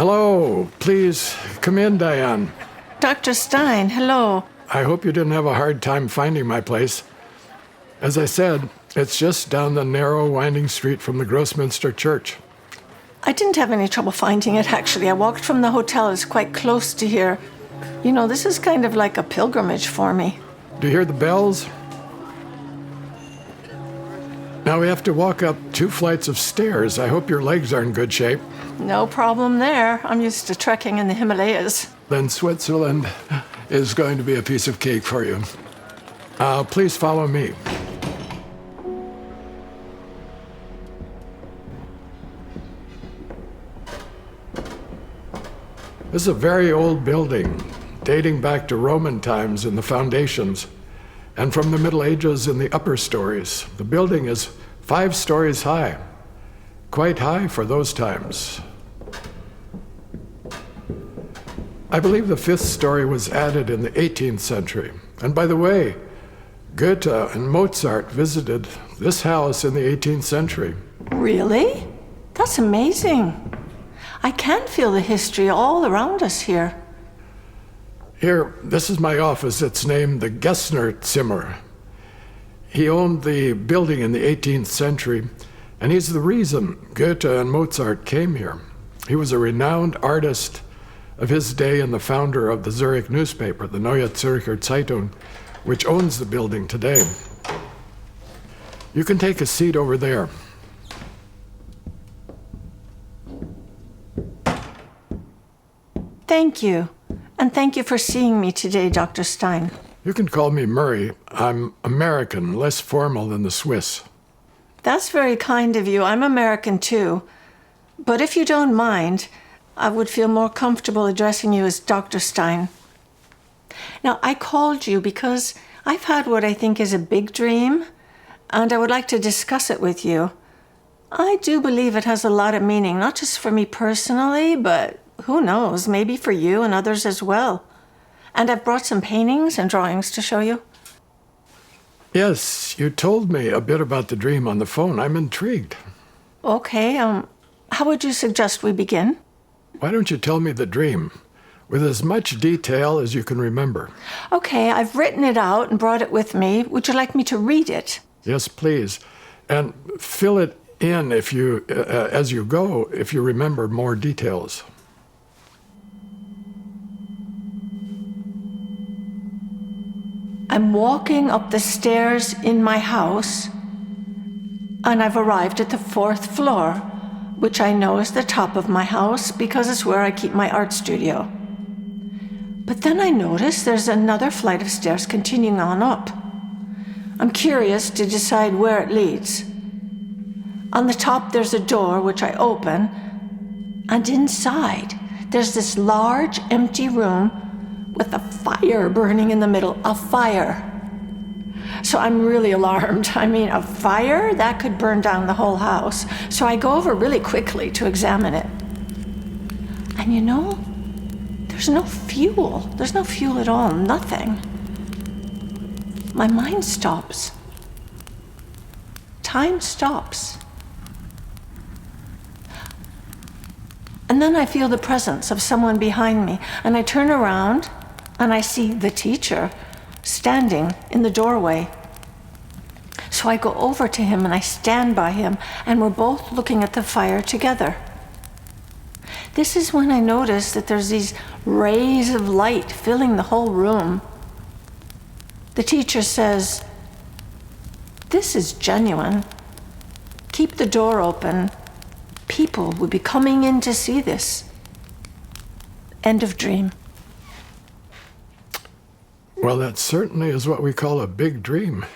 Hello. Please come in, Diane. Dr. Stein, hello. I hope you didn't have a hard time finding my place. As I said, it's just down the narrow, winding street from the Grossminster Church. I didn't have any trouble finding it, actually. I walked from the hotel. It's quite close to here. You know, this is kind of like a pilgrimage for me. Do you hear the bells? Now we have to walk up 2 flights of stairs. I hope your legs are in good shape. No problem there. I'm used to trekking in the Himalayas. Then Switzerland is going to be a piece of cake for you. Please follow me. This is a very old building, dating back to Roman times in the foundations, and from the Middle Ages in the upper stories. The building is 5 stories high, quite high for those times. I believe the 5th story was added in the 18th century. And by the way, Goethe and Mozart visited this house in the 18th century. Really? That's amazing. I can feel the history all around us here. Here, this is my office. It's named the Gessner Zimmer. He owned the building in the 18th century, and he's the reason Goethe and Mozart came here. He was a renowned artist of his day and the founder of the Zurich newspaper, the Neue Zürcher Zeitung, which owns the building today. You can take a seat over there. Thank you. And thank you for seeing me today, Dr. Stein. You can call me Murray. I'm American, less formal than the Swiss. That's very kind of you. I'm American too. But if you don't mind, I would feel more comfortable addressing you as Dr. Stein. Now, I called you because I've had what I think is a big dream, and I would like to discuss it with you. I do believe it has a lot of meaning, not just for me personally, but who knows, maybe for you and others as well. And I've brought some paintings and drawings to show you. Yes, you told me a bit about the dream on the phone. I'm intrigued. Okay, how would you suggest we begin? Why don't you tell me the dream with as much detail as you can remember? Okay, I've written it out and brought it with me. Would you like me to read it? Yes, please. And fill it in if you, as you go, if you remember more details. I'm walking up the stairs in my house, and I've arrived at the 4th floor, which I know is the top of my house because it's where I keep my art studio. But then I notice there's another flight of stairs continuing on up. I'm curious to decide where it leads. On the top there's a door which I open, and inside there's this large empty room with a fire burning in the middle, a fire. So I'm really alarmed. I mean, a fire? That could burn down the whole house. So I go over really quickly to examine it. And you know, there's no fuel. There's no fuel at all, nothing. My mind stops. Time stops. And then I feel the presence of someone behind me, and I turn around and I see the teacher standing in the doorway. So I go over to him and I stand by him, and we're both looking at the fire together. This is when I notice that there's these rays of light filling the whole room. The teacher says, "This is genuine. Keep the door open. People will be coming in to see this." End of dream. Well, that certainly is what we call a big dream.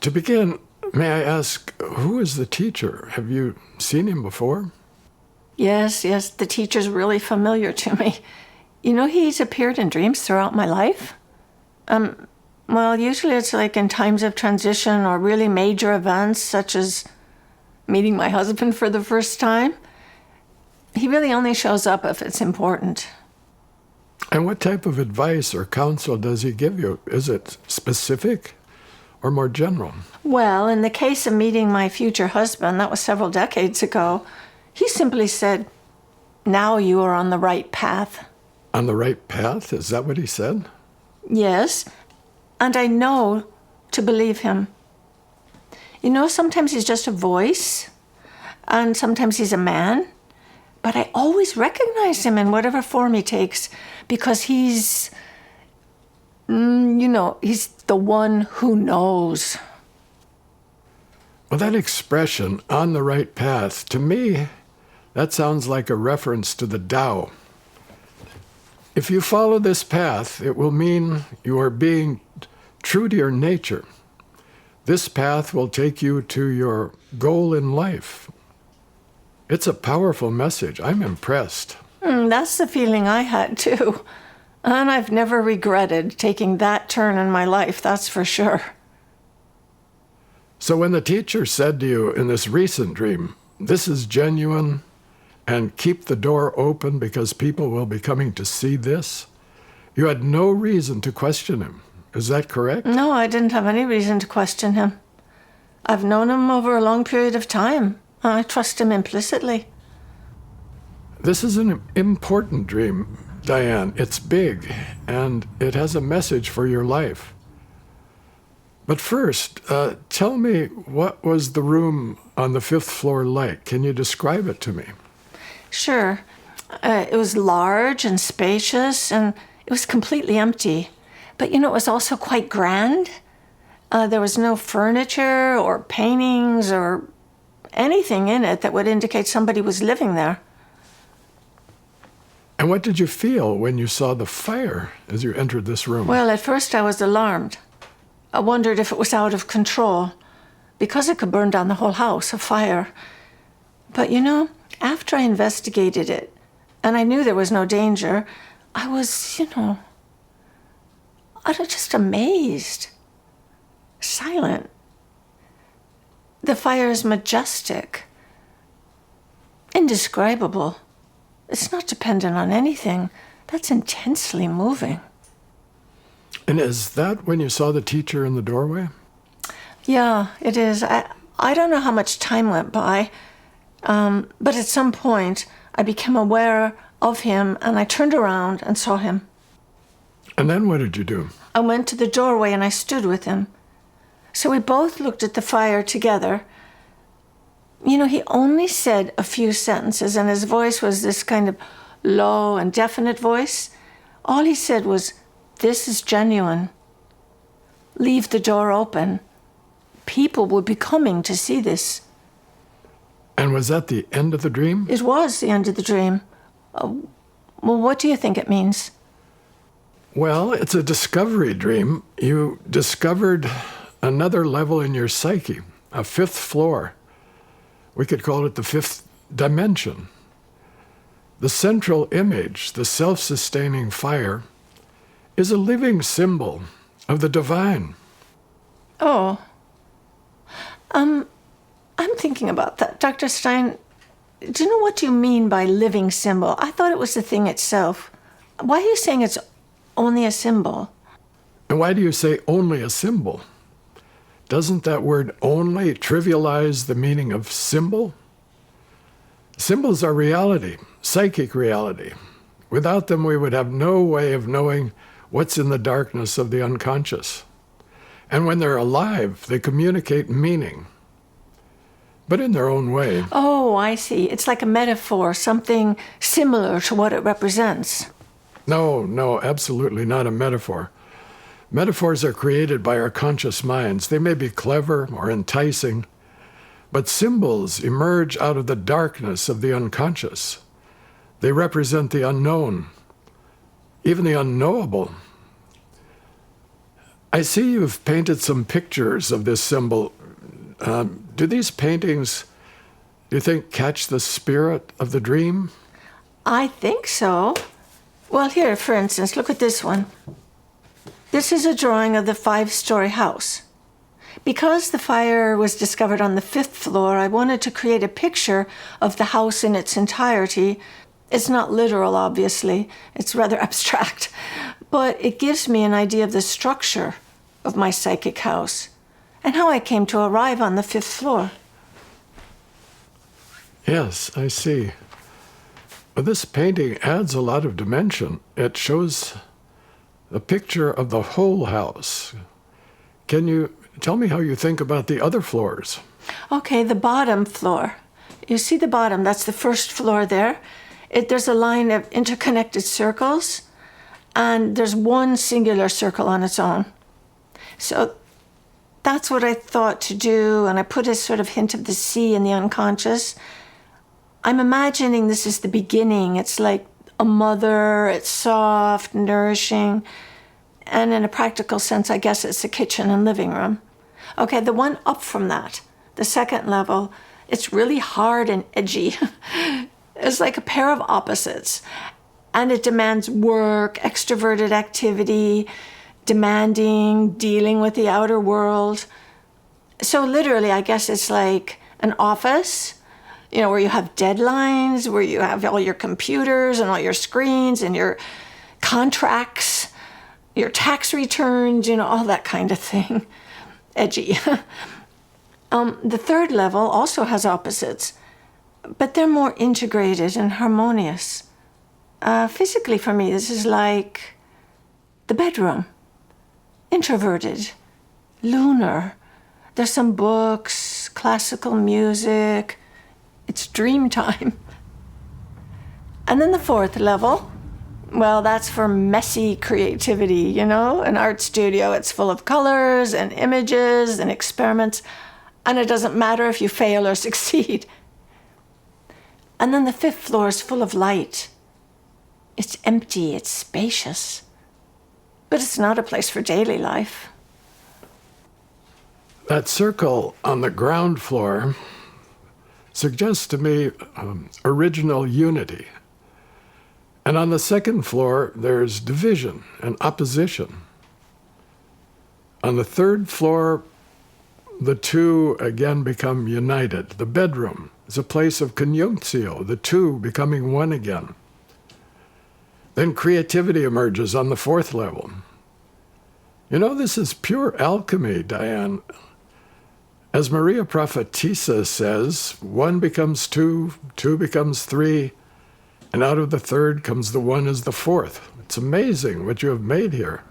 To begin, may I ask, who is the teacher? Have you seen him before? Yes, the teacher's really familiar to me. You know, he's appeared in dreams throughout my life. Well, usually it's like in times of transition or really major events, such as meeting my husband for the first time. He really only shows up if it's important. And what type of advice or counsel does he give you? Is it specific or more general? Well, in the case of meeting my future husband, that was several decades ago, he simply said, Now you are on the right path. On the right path? Is that what he said? Yes, and I know to believe him. You know, sometimes he's just a voice, and sometimes he's a man, but I always recognize him in whatever form he takes because he's, he's the one who knows. Well, that expression, on the right path, to me, that sounds like a reference to the Tao. If you follow this path, it will mean you are being true to your nature. This path will take you to your goal in life. It's a powerful message. I'm impressed. That's the feeling I had too. And I've never regretted taking that turn in my life, that's for sure. So when the teacher said to you in this recent dream, this is genuine, and keep the door open because people will be coming to see this, you had no reason to question him. Is that correct? No, I didn't have any reason to question him. I've known him over a long period of time. I trust him implicitly. This is an important dream, Diane. It's big, and it has a message for your life. But first, tell me, what was the room on the 5th floor like? Can you describe it to me? Sure. It was large and spacious, and it was completely empty. But, it was also quite grand. There was no furniture or paintings or anything in it that would indicate somebody was living there. And what did you feel when you saw the fire as you entered this room? Well, at first I was alarmed. I wondered if it was out of control, because it could burn down the whole house, a fire. But, after I investigated it, and I knew there was no danger, I was, I was just amazed. Silent. The fire is majestic. Indescribable. It's not dependent on anything. That's intensely moving. And is that when you saw the teacher in the doorway? Yeah, it is. I don't know how much time went by, but at some point I became aware of him and I turned around and saw him. And then what did you do? I went to the doorway and I stood with him. So we both looked at the fire together. He only said a few sentences, and his voice was this kind of low and definite voice. All he said was, "This is genuine. Leave the door open. People will be coming to see this." And was that the end of the dream? It was the end of the dream. Well, what do you think it means? Well, it's a discovery dream. You discovered another level in your psyche, a 5th floor. We could call it the 5th dimension. The central image, the self-sustaining fire, is a living symbol of the divine. Oh. I'm thinking about that. Dr. Stein, do you know what you mean by living symbol? I thought it was the thing itself. Why are you saying it's only a symbol? And why do you say only a symbol? Doesn't that word only trivialize the meaning of symbol? Symbols are reality, psychic reality. Without them, we would have no way of knowing what's in the darkness of the unconscious. And when they're alive, they communicate meaning, but in their own way. Oh, I see. It's like a metaphor, something similar to what it represents. No, absolutely not a metaphor. Metaphors are created by our conscious minds. They may be clever or enticing, but symbols emerge out of the darkness of the unconscious. They represent the unknown, even the unknowable. I see you've painted some pictures of this symbol. Do these paintings, do you think, catch the spirit of the dream? I think so. Well, here, for instance, look at this one. This is a drawing of the 5-story house. Because the fire was discovered on the 5th floor, I wanted to create a picture of the house in its entirety. It's not literal, obviously. It's rather abstract. But it gives me an idea of the structure of my psychic house and how I came to arrive on the 5th floor. Yes, I see. This painting adds a lot of dimension. It shows a picture of the whole house. Can you tell me how you think about the other floors? Okay, the bottom floor. You see the bottom, that's the first floor there. There's a line of interconnected circles, and there's one singular circle on its own. So that's what I thought to do, and I put a sort of hint of the sea in the unconscious. I'm imagining this is the beginning. It's like a mother, it's soft, nourishing, and in a practical sense, I guess it's the kitchen and living room. Okay, the one up from that, the second level, it's really hard and edgy. It's like a pair of opposites, and it demands work, extroverted activity, demanding, dealing with the outer world. So literally, I guess it's like an office, where you have deadlines, where you have all your computers and all your screens and your contracts, your tax returns, all that kind of thing. Edgy. The third level also has opposites, but they're more integrated and harmonious. Physically, for me, this is like the bedroom. Introverted, lunar. There's some books, classical music. It's dream time. And then the fourth level, well, that's for messy creativity, an art studio. It's full of colors and images and experiments, and it doesn't matter if you fail or succeed. And then the fifth floor is full of light. It's empty, it's spacious, but it's not a place for daily life. That circle on the ground floor suggests to me original unity. And on the second floor, there's division and opposition. On the third floor, the two again become united. The bedroom is a place of conjunctio, the two becoming one again. Then creativity emerges on the fourth level. This is pure alchemy, Diane. As Maria Prophetessa says, one becomes two, two becomes three, and out of the third comes the one as the fourth. It's amazing what you have made here.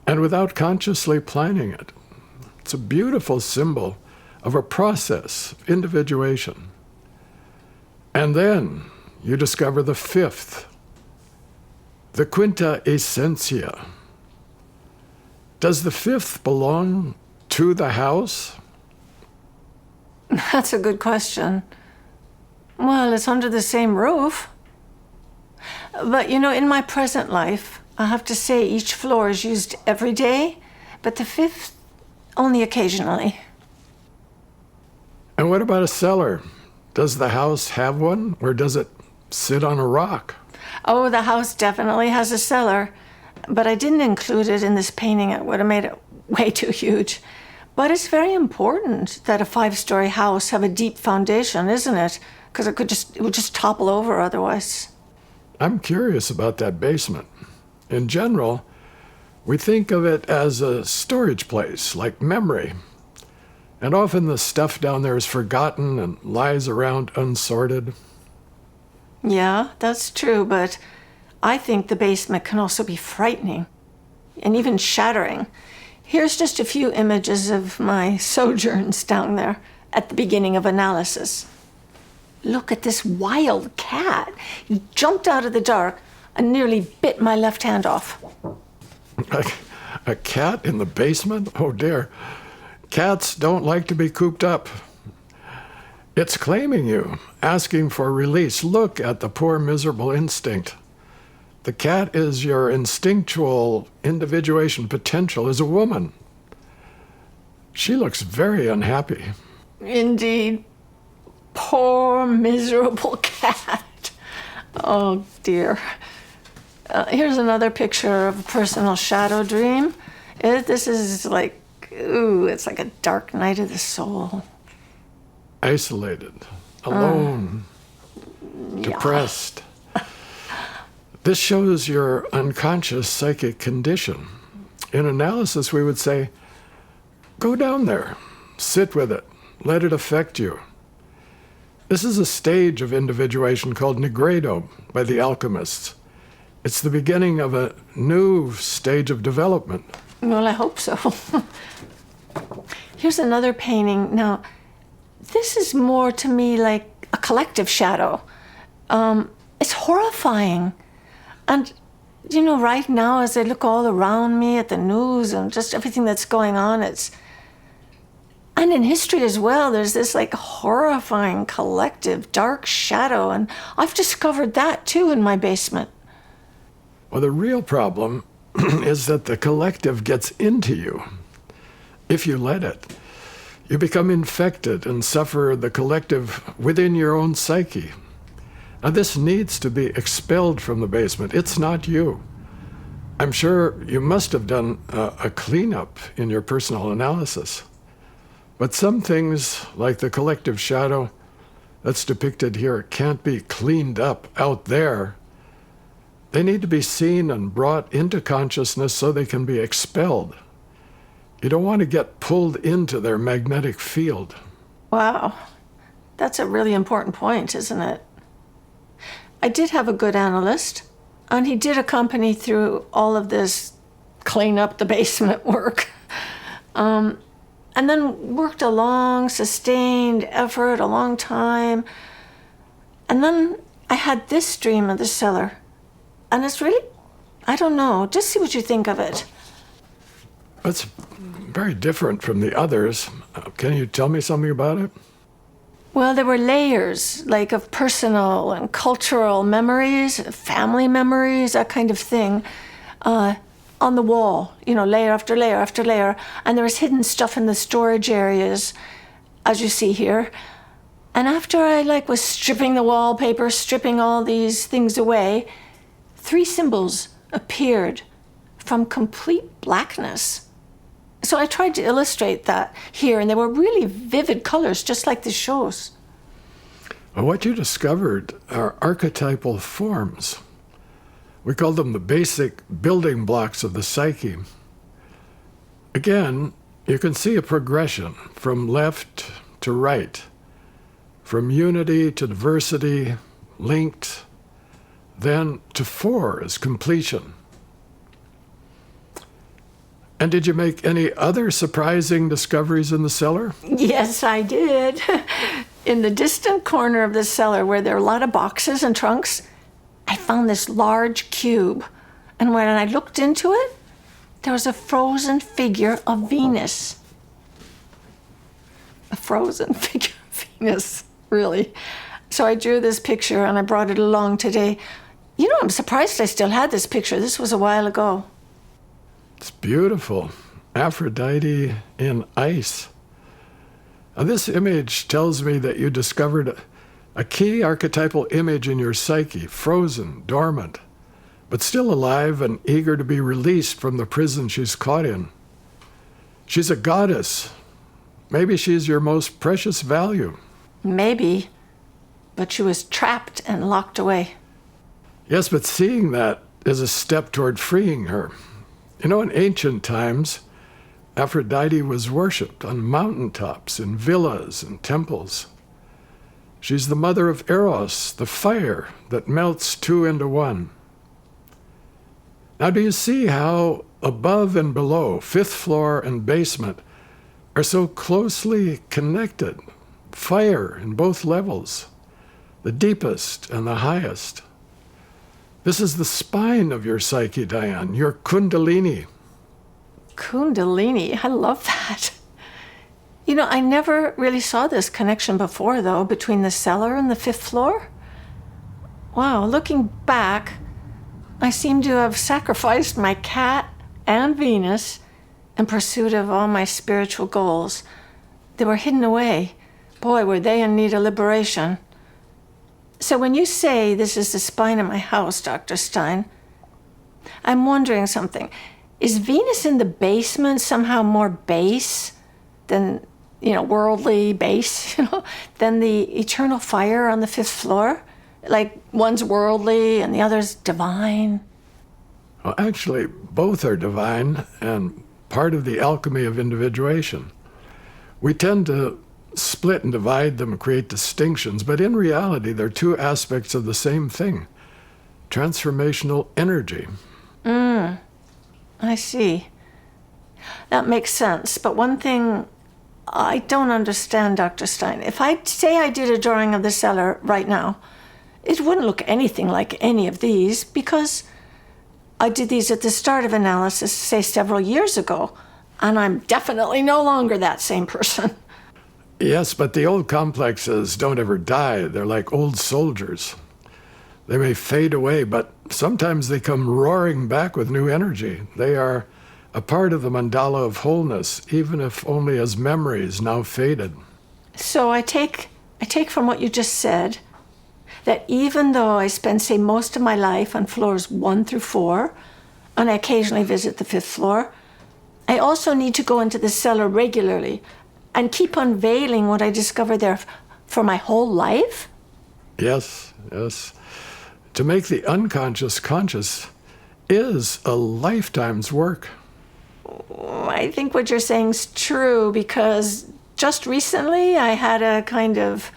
And without consciously planning it. It's a beautiful symbol of a process, individuation. And then you discover the fifth, the quinta essentia. Does the fifth belong to the house? That's a good question. Well, it's under the same roof. But, in my present life, I have to say each floor is used every day, but the fifth only occasionally. And what about a cellar? Does the house have one, or does it sit on a rock? Oh, the house definitely has a cellar, but I didn't include it in this painting. It would have made it way too huge. But it's very important that a 5-story house have a deep foundation, isn't it? Because it would just topple over otherwise. I'm curious about that basement. In general, we think of it as a storage place, like memory. And often the stuff down there is forgotten and lies around unsorted. Yeah, that's true, but I think the basement can also be frightening and even shattering. Here's just a few images of my sojourns down there at the beginning of analysis. Look at this wild cat. He jumped out of the dark and nearly bit my left hand off. A cat in the basement? Oh dear. Cats don't like to be cooped up. It's claiming you, asking for release. Look at the poor miserable instinct. The cat is your instinctual individuation potential as a woman. She looks very unhappy. Indeed. Poor, miserable cat. Oh, dear. Here's another picture of a personal shadow dream. This is like, it's like a dark night of the soul. Isolated, alone, depressed. This shows your unconscious psychic condition. In analysis, we would say, go down there, sit with it, let it affect you. This is a stage of individuation called nigredo by the alchemists. It's the beginning of a new stage of development. Well, I hope so. Here's another painting. Now, this is more to me like a collective shadow. It's horrifying. And, you know, right now, as I look all around me at the news and just everything that's going on, and in history as well, there's this like horrifying collective dark shadow. And I've discovered that too in my basement. Well, the real problem is that the collective gets into you. If you let it, you become infected and suffer the collective within your own psyche. Now, this needs to be expelled from the basement. It's not you. I'm sure you must have done a cleanup in your personal analysis. But some things, like the collective shadow that's depicted here, can't be cleaned up out there. They need to be seen and brought into consciousness so they can be expelled. You don't want to get pulled into their magnetic field. Wow. That's a really important point, isn't it? I did have a good analyst, and he did accompany through all of this clean up the basement work. And then worked a long, sustained effort, a long time. And then I had this dream of the cellar. And it's really, I don't know, just see what you think of it. It's very different from the others. Can you tell me something about it? Well, there were layers, like of personal and cultural memories, family memories, that kind of thing, on the wall, you know, layer after layer after layer. And there was hidden stuff in the storage areas, as you see here. And after I was stripping the wallpaper, stripping all these things away, 3 symbols appeared from complete blackness. So I tried to illustrate that here, and they were really vivid colors, just like this shows. Well, what you discovered are archetypal forms. We call them the basic building blocks of the psyche. Again, you can see a progression from left to right, from unity to diversity, linked, then to 4 as completion. And did you make any other surprising discoveries in the cellar? Yes, I did. In the distant corner of the cellar where there are a lot of boxes and trunks, I found this large cube. And when I looked into it, there was a frozen figure of Venus. A frozen figure of Venus, really. So I drew this picture and I brought it along today. You know, I'm surprised I still had this picture. This was a while ago. It's beautiful. Aphrodite in ice. Now, this image tells me that you discovered a key archetypal image in your psyche, frozen, dormant, but still alive and eager to be released from the prison she's caught in. She's a goddess. Maybe she's your most precious value. Maybe, but she was trapped and locked away. Yes, but seeing that is a step toward freeing her. You know, in ancient times, Aphrodite was worshipped on mountaintops, in villas and temples. She's the mother of Eros, the fire that melts 2 into 1. Now, do you see how above and below, 5th floor and basement, are so closely connected? Fire in both levels, the deepest and the highest. This is the spine of your psyche, Diane, your kundalini. Kundalini, I love that. You know, I never really saw this connection before, though, between the cellar and the 5th floor. Wow, looking back, I seem to have sacrificed my cat and Venus in pursuit of all my spiritual goals. They were hidden away. Boy, were they in need of liberation. So when you say this is the spine of my house, Dr. Stein, I'm wondering something. Is Venus in the basement somehow more base than, worldly base, than the eternal fire on the 5th floor? Like one's worldly and the other's divine? Well, actually, both are divine and part of the alchemy of individuation. We tend to split and divide them and create distinctions, but in reality, they're two aspects of the same thing. Transformational energy. I see. That makes sense. But one thing I don't understand, Dr. Stein. If I say I did a drawing of the cellar right now, it wouldn't look anything like any of these because I did these at the start of analysis, say several years ago, and I'm definitely no longer that same person. Yes, but the old complexes don't ever die. They're like old soldiers. They may fade away, but sometimes they come roaring back with new energy. They are a part of the mandala of wholeness, even if only as memories now faded. So I take from what you just said that even though I spend, say, most of my life on floors 1 through 4, and I occasionally visit the 5th floor, I also need to go into the cellar regularly and keep unveiling what I discover there for my whole life? Yes. To make the unconscious conscious is a lifetime's work. I think what you're saying is true because just recently I had a kind of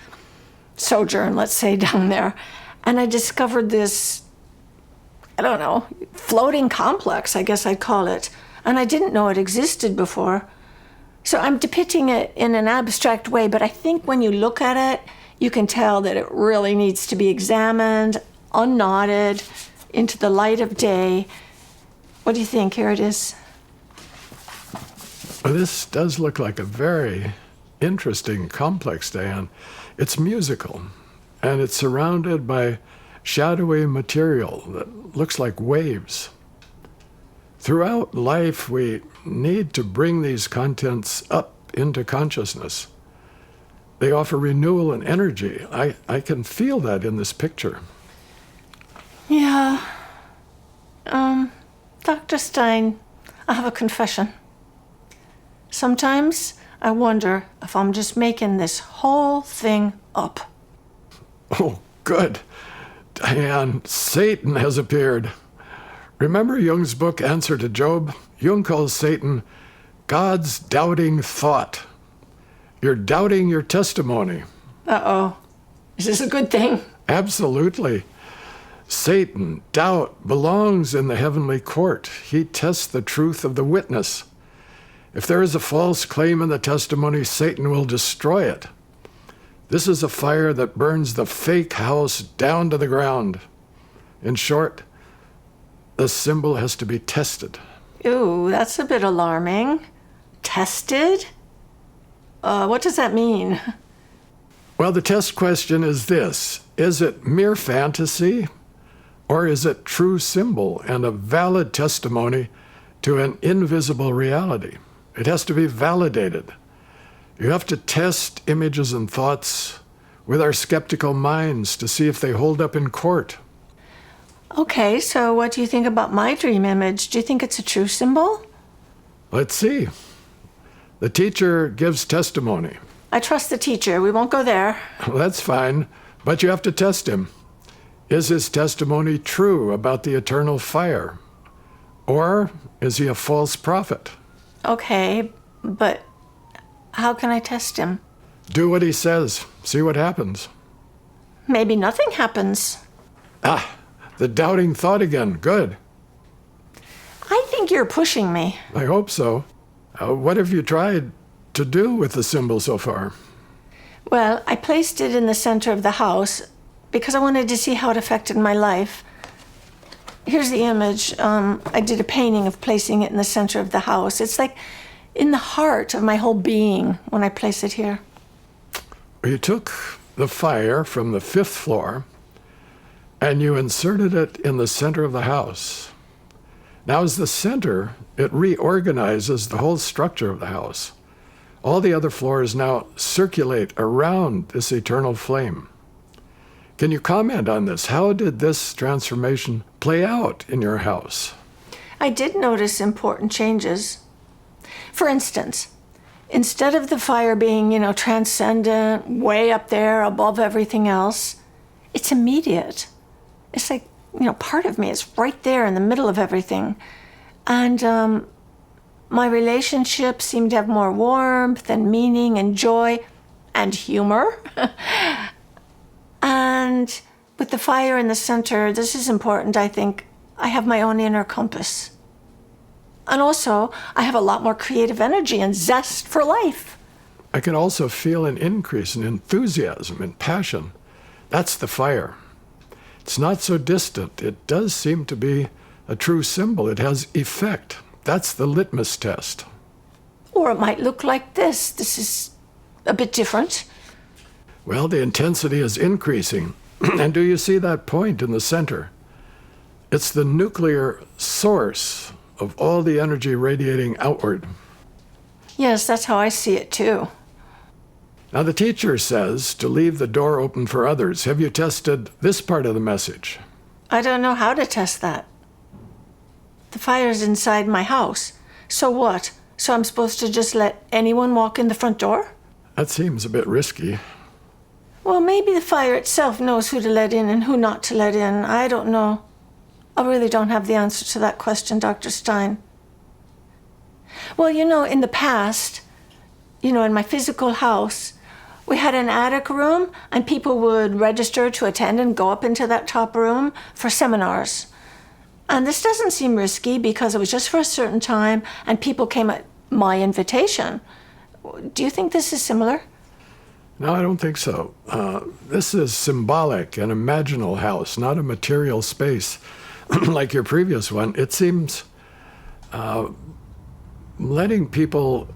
sojourn, let's say, down there, and I discovered this, I don't know, floating complex, I guess I'd call it, and I didn't know it existed before. So I'm depicting it in an abstract way, but I think when you look at it, you can tell that it really needs to be examined, unknotted, into the light of day. What do you think? Here it is. Well, this does look like a very interesting complex, Diane. It's musical, and it's surrounded by shadowy material that looks like waves. Throughout life, we need to bring these contents up into consciousness. They offer renewal and energy. I can feel that in this picture. Yeah. Dr. Stein, I have a confession. Sometimes I wonder if I'm just making this whole thing up. Oh, good. Diane, Satan has appeared. Remember Jung's book, Answer to Job? Jung calls Satan God's doubting thought. You're doubting your testimony. Uh-oh. Is this a good thing? Absolutely. Satan, doubt, belongs in the heavenly court. He tests the truth of the witness. If there is a false claim in the testimony, Satan will destroy it. This is a fire that burns the fake house down to the ground. In short, the symbol has to be tested. Ooh, that's a bit alarming. Tested? What does that mean? Well, the test question is this: is it mere fantasy, or is it true symbol and a valid testimony to an invisible reality? It has to be validated. You have to test images and thoughts with our skeptical minds to see if they hold up in court. Okay, so what do you think about my dream image? Do you think it's a true symbol? Let's see. The teacher gives testimony. I trust the teacher. We won't go there. Well, that's fine, but you have to test him. Is his testimony true about the eternal fire? Or is he a false prophet? Okay, but how can I test him? Do what he says. See what happens. Maybe nothing happens. Ah, the doubting thought again. Good. I think you're pushing me. I hope so. What have you tried to do with the symbol so far? Well, I placed it in the center of the house because I wanted to see how it affected my life. Here's the image. I did a painting of placing it in the center of the house. It's like in the heart of my whole being when I place it here. You took the fire from the 5th floor and you inserted it in the center of the house. Now, as the center, it reorganizes the whole structure of the house. All the other floors now circulate around this eternal flame. Can you comment on this? How did this transformation play out in your house? I did notice important changes. For instance, instead of the fire being, transcendent, way up there above everything else, it's immediate. It's like, part of me is right there in the middle of everything. And my relationships seem to have more warmth and meaning and joy. and humor. And with the fire in the center, this is important, I think. I have my own inner compass. And also, I have a lot more creative energy and zest for life. I can also feel an increase in enthusiasm and passion. That's the fire. It's not so distant. It does seem to be a true symbol. It has effect. That's the litmus test. Or it might look like this. This is a bit different. Well, the intensity is increasing. And do you see that point in the center? It's the nuclear source of all the energy radiating outward. Yes, that's how I see it too. Now, the teacher says to leave the door open for others. Have you tested this part of the message? I don't know how to test that. The fire's inside my house. So what? So I'm supposed to just let anyone walk in the front door? That seems a bit risky. Well, maybe the fire itself knows who to let in and who not to let in. I don't know. I really don't have the answer to that question, Dr. Stein. Well, in the past, in my physical house, we had an attic room, and people would register to attend and go up into that top room for seminars. And this doesn't seem risky because it was just for a certain time, and people came at my invitation. Do you think this is similar? No, I don't think so. This is symbolic, an imaginal house, not a material space like your previous one. It seems letting people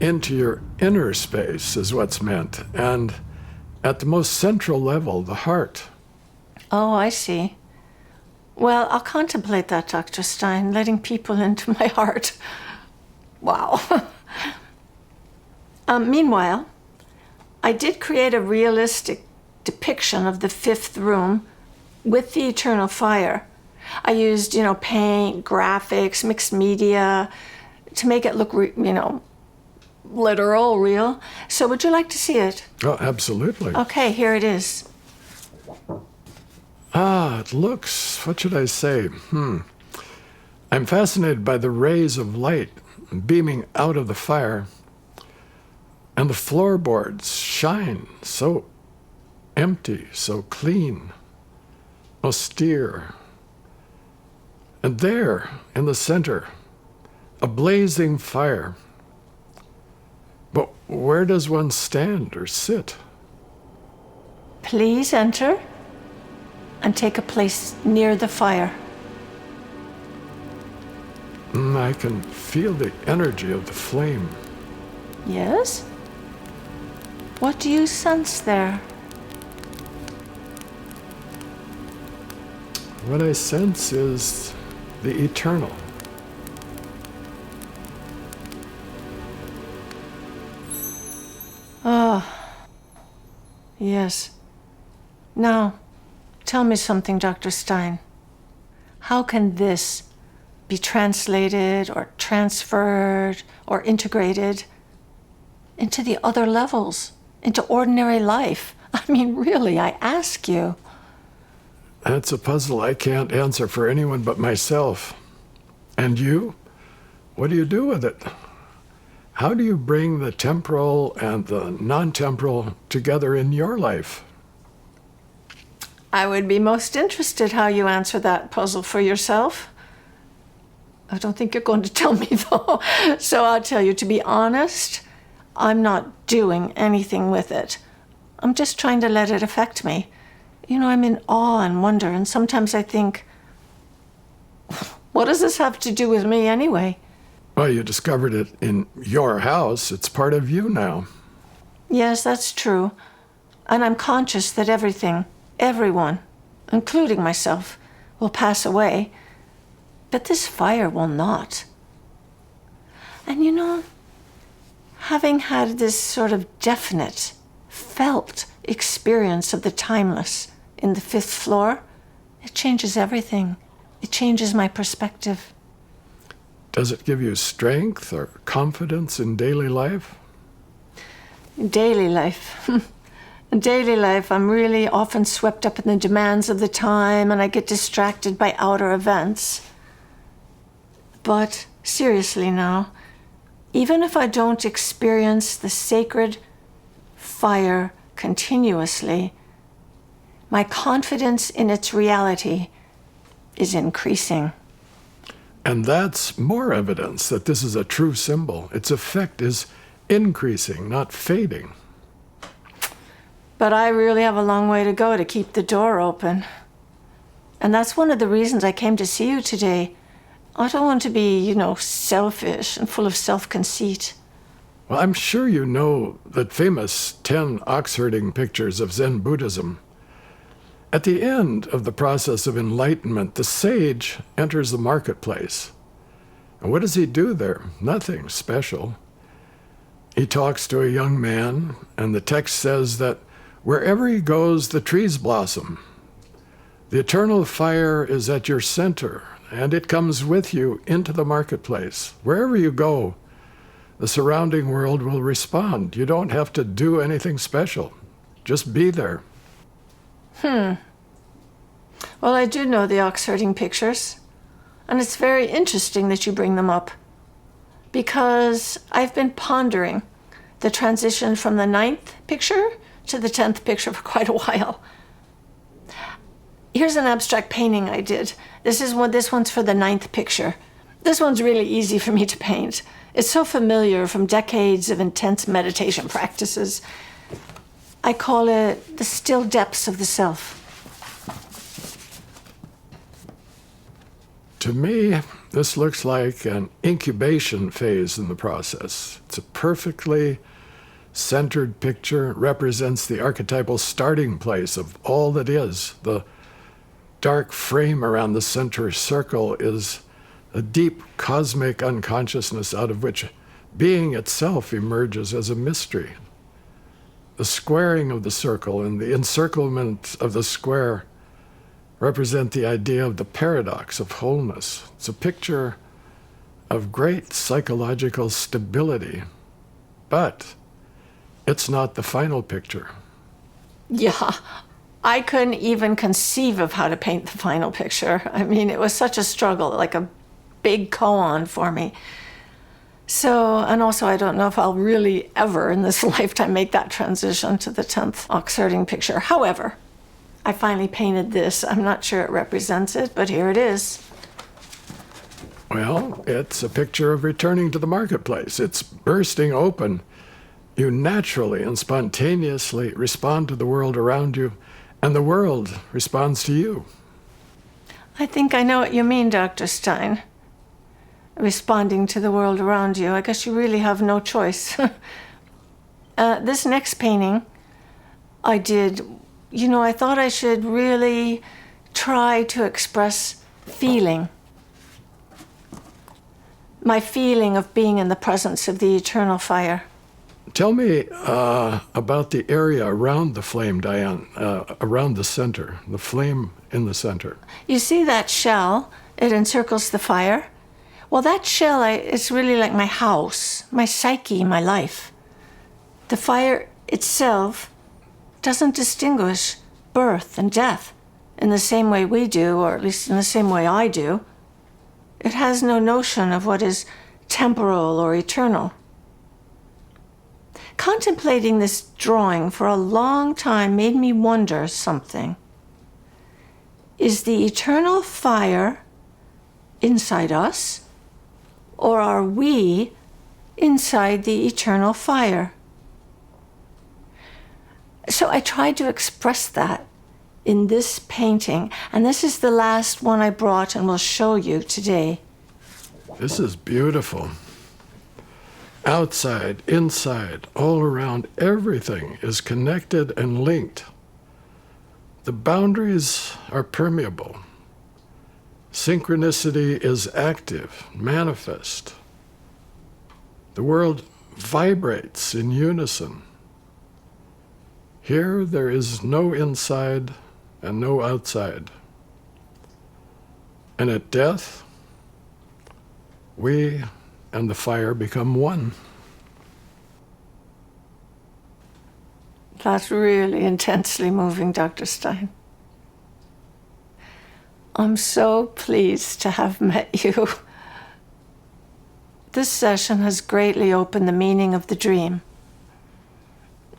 into your inner space is what's meant, and at the most central level, the heart. Oh, I see. Well, I'll contemplate that, Dr. Stein, letting people into my heart. Wow. Meanwhile, I did create a realistic depiction of the fifth room with the eternal fire. I used, paint, graphics, mixed media to make it look, literal, real. So would you like to see it? Oh, absolutely. Okay, here it is. It looks, what should I say? I'm fascinated by the rays of light beaming out of the fire. And the floorboards shine so empty, so clean, austere. And there, in the center, a blazing fire. But where does one stand or sit? Please enter and take a place near the fire. I can feel the energy of the flame. Yes? What do you sense there? What I sense is the eternal. Yes. Now, tell me something, Dr. Stein. How can this be translated or transferred or integrated into the other levels, into ordinary life? I mean, really, I ask you. That's a puzzle I can't answer for anyone but myself. And you? What do you do with it? How do you bring the temporal and the non-temporal together in your life? I would be most interested how you answer that puzzle for yourself. I don't think you're going to tell me, though. So I'll tell you, to be honest, I'm not doing anything with it. I'm just trying to let it affect me. I'm in awe and wonder, and sometimes I think, what does this have to do with me anyway? Well, you discovered it in your house. It's part of you now. Yes, that's true. And I'm conscious that everyone, including myself, will pass away. But this fire will not. And having had this sort of definite, felt experience of the timeless in the fifth floor, it changes everything. It changes my perspective. Does it give you strength or confidence in daily life? Daily life. In daily life, I'm really often swept up in the demands of the time, and I get distracted by outer events. But seriously now, even if I don't experience the sacred fire continuously, my confidence in its reality is increasing. And that's more evidence that this is a true symbol. Its effect is increasing, not fading. But I really have a long way to go to keep the door open. And that's one of the reasons I came to see you today. I don't want to be, selfish and full of self-conceit. Well, I'm sure you know that famous 10 ox-herding pictures of Zen Buddhism. At the end of the process of enlightenment, the sage enters the marketplace. And what does he do there? Nothing special. He talks to a young man, and the text says that wherever he goes, the trees blossom. The eternal fire is at your center, and it comes with you into the marketplace. Wherever you go, the surrounding world will respond. You don't have to do anything special. Just be there. Well, I do know the ox-herding pictures, and it's very interesting that you bring them up, because I've been pondering the transition from the 9th picture to the 10th picture for quite a while. Here's an abstract painting I did. This one's for the 9th picture. This one's really easy for me to paint. It's so familiar from decades of intense meditation practices. I call it the still depths of the self. To me, this looks like an incubation phase in the process. It's a perfectly centered picture. It represents the archetypal starting place of all that is. The dark frame around the center circle is a deep cosmic unconsciousness out of which being itself emerges as a mystery. The squaring of the circle and the encirclement of the square represent the idea of the paradox of wholeness. It's a picture of great psychological stability, but it's not the final picture. Yeah, I couldn't even conceive of how to paint the final picture. I mean, it was such a struggle, like a big koan for me. So, and also I don't know if I'll really ever in this lifetime make that transition to the 10th ox-herding picture. However, I finally painted this. I'm not sure it represents it, but here it is. Well, it's a picture of returning to the marketplace. It's bursting open. You naturally and spontaneously respond to the world around you, and the world responds to you. I think I know what you mean, Dr. Stein. Responding to the world around you. I guess you really have no choice. This next painting I did, I thought I should really try to express feeling. My feeling of being in the presence of the eternal fire. Tell me about the area around the flame, Diane, around the center, the flame in the center. You see that shell? It encircles the fire. Well, that shell, it's really like my house, my psyche, my life. The fire itself doesn't distinguish birth and death in the same way we do, or at least in the same way I do. It has no notion of what is temporal or eternal. Contemplating this drawing for a long time made me wonder something. Is the eternal fire inside us, or are we inside the eternal fire? So I tried to express that in this painting, and this is the last one I brought and will show you today. This is beautiful. Outside, inside, all around, everything is connected and linked. The boundaries are permeable. Synchronicity is active, manifest. The world vibrates in unison. Here there is no inside and no outside. And at death, we and the fire become one. That's really intensely moving, Dr. Stein. I'm so pleased to have met you. This session has greatly opened the meaning of the dream.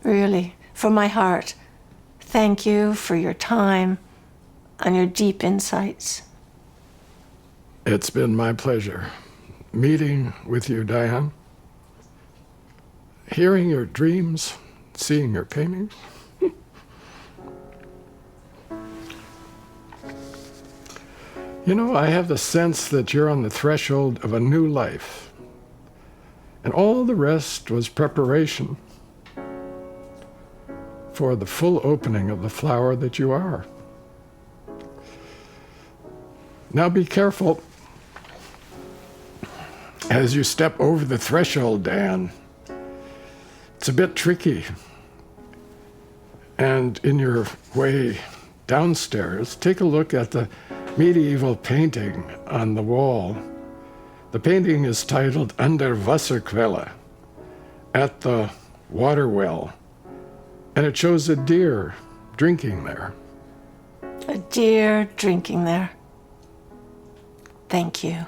Really, from my heart, thank you for your time and your deep insights. It's been my pleasure meeting with you, Diane. Hearing your dreams, seeing your paintings. You know, I have the sense that you're on the threshold of a new life, and all the rest was preparation for the full opening of the flower that you are. Now be careful as you step over the threshold, Dan. It's a bit tricky. And in your way downstairs, take a look at the medieval painting on the wall. The painting is titled Under Wasserquelle, at the water well, and it shows a deer drinking there. A deer drinking there. Thank you.